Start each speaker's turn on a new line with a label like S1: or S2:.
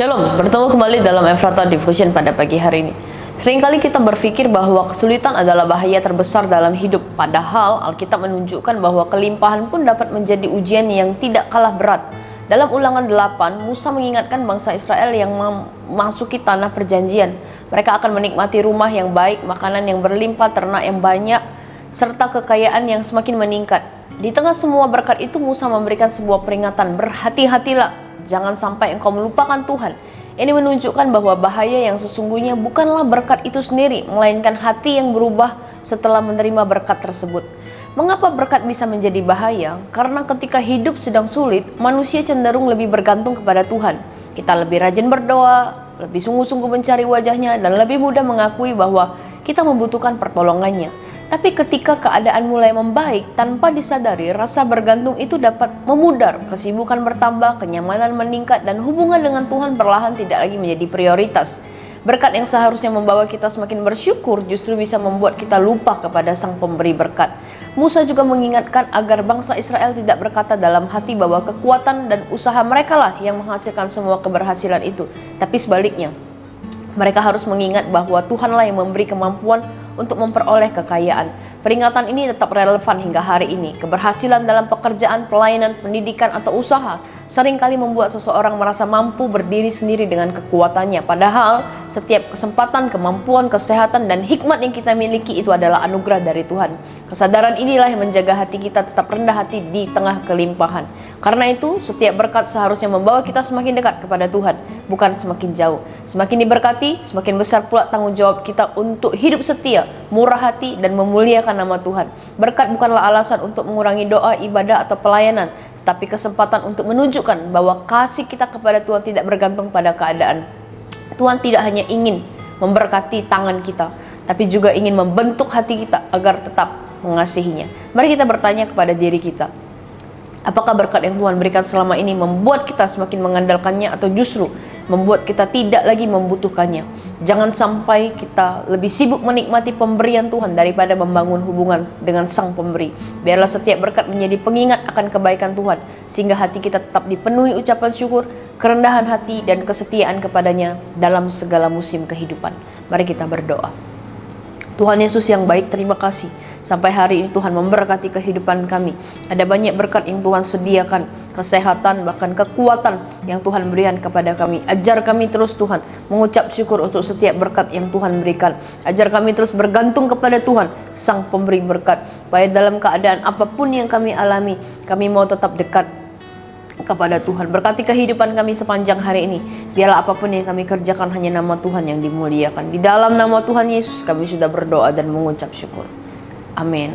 S1: Shalom, bertemu kembali dalam Efrata Devotion pada pagi hari ini. Seringkali kita berpikir bahwa kesulitan adalah bahaya terbesar dalam hidup. Padahal Alkitab menunjukkan bahwa kelimpahan pun dapat menjadi ujian yang tidak kalah berat. Dalam Ulangan 8, Musa mengingatkan bangsa Israel yang memasuki tanah perjanjian. Mereka akan menikmati rumah yang baik, makanan yang berlimpah, ternak yang banyak, serta kekayaan yang semakin meningkat. Di tengah semua berkat itu, Musa memberikan sebuah peringatan, berhati-hatilah. Jangan sampai engkau melupakan Tuhan. Ini menunjukkan bahwa bahaya yang sesungguhnya bukanlah berkat itu sendiri, melainkan hati yang berubah setelah menerima berkat tersebut. Mengapa berkat bisa menjadi bahaya? Karena ketika hidup sedang sulit, manusia cenderung lebih bergantung kepada Tuhan. Kita lebih rajin berdoa, lebih sungguh-sungguh mencari wajahnya, dan lebih mudah mengakui bahwa kita membutuhkan pertolongannya. Tapi ketika keadaan mulai membaik, tanpa disadari, rasa bergantung itu dapat memudar, kesibukan bertambah, kenyamanan meningkat, dan hubungan dengan Tuhan perlahan tidak lagi menjadi prioritas. Berkat yang seharusnya membawa kita semakin bersyukur justru bisa membuat kita lupa kepada Sang Pemberi berkat. Musa juga mengingatkan agar bangsa Israel tidak berkata dalam hati bahwa kekuatan dan usaha mereka lah yang menghasilkan semua keberhasilan itu, tapi sebaliknya. Mereka harus mengingat bahwa Tuhanlah yang memberi kemampuan untuk memperoleh kekayaan. Peringatan ini tetap relevan hingga hari ini. Keberhasilan dalam pekerjaan, pelayanan, pendidikan, atau usaha seringkali membuat seseorang merasa mampu berdiri sendiri dengan kekuatannya. Padahal setiap kesempatan, kemampuan, kesehatan, dan hikmat yang kita miliki itu adalah anugerah dari Tuhan. Kesadaran inilah yang menjaga hati kita tetap rendah hati di tengah kelimpahan. Karena itu, setiap berkat seharusnya membawa kita semakin dekat kepada Tuhan, bukan semakin jauh. Semakin diberkati, semakin besar pula tanggung jawab kita untuk hidup setia, murah hati, dan memuliakan nama Tuhan. Berkat bukanlah alasan untuk mengurangi doa, ibadah, atau pelayanan, tetapi kesempatan untuk menunjukkan bahwa kasih kita kepada Tuhan tidak bergantung pada keadaan. Tuhan tidak hanya ingin memberkati tangan kita, tapi juga ingin membentuk hati kita agar tetap mengasihinya. Mari kita bertanya kepada diri kita, apakah berkat yang Tuhan berikan selama ini membuat kita semakin mengandalkannya atau justru membuat kita tidak lagi membutuhkannya? Jangan sampai kita lebih sibuk menikmati pemberian Tuhan daripada membangun hubungan dengan Sang Pemberi. Biarlah setiap berkat menjadi pengingat akan kebaikan Tuhan, sehingga hati kita tetap dipenuhi ucapan syukur, kerendahan hati, dan kesetiaan kepadanya dalam segala musim kehidupan. Mari kita berdoa. Tuhan Yesus yang baik, terima kasih. Sampai hari ini Tuhan memberkati kehidupan kami. Ada banyak berkat yang Tuhan sediakan, kesehatan, bahkan kekuatan yang Tuhan berikan kepada kami. Ajar kami terus Tuhan mengucap syukur untuk setiap berkat yang Tuhan berikan. Ajar kami terus bergantung kepada Tuhan, Sang Pemberi berkat. Supaya dalam keadaan apapun yang kami alami, kami mau tetap dekat kepada Tuhan. Berkati kehidupan kami sepanjang hari ini. Biarlah apapun yang kami kerjakan hanya nama Tuhan yang dimuliakan. Di dalam nama Tuhan Yesus kami sudah berdoa dan mengucap syukur. Amin.